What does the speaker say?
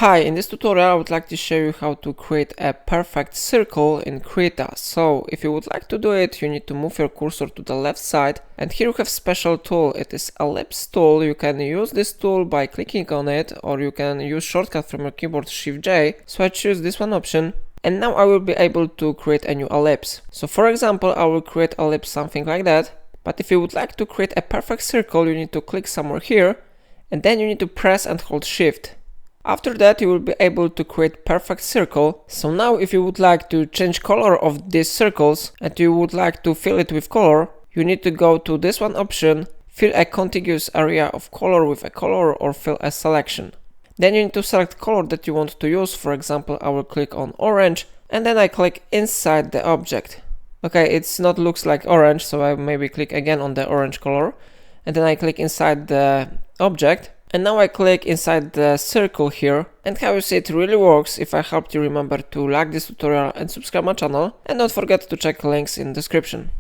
Hi, in this tutorial I would like to show you how to create a perfect circle in Krita. So if you would like to do it, you need to move your cursor to the left side, and here you have special tool. It is Ellipse Tool. You can use this tool by clicking on it, or you can use shortcut from your keyboard Shift J. So I choose this one option. And now I will be able to create a new ellipse. So for example, I will create ellipse something like that. But if you would like to create a perfect circle, you need to click somewhere here, and then you need to press and hold Shift. After that, you will be able to create perfect circle. So now if you would like to change color of these circles and you would like to fill it with color, you need to go to this one option, fill a contiguous area of color with a color, or fill a selection. Then you need to select color that you want to use. For example, I will click on orange, and then I click inside the object. Okay, it's not looks like orange, so I maybe click again on the orange color, and then I click inside the object. And now I click inside the circle here, and how you see it really works. If I helped you, remember to like this tutorial and subscribe my channel, and don't forget to check links in description.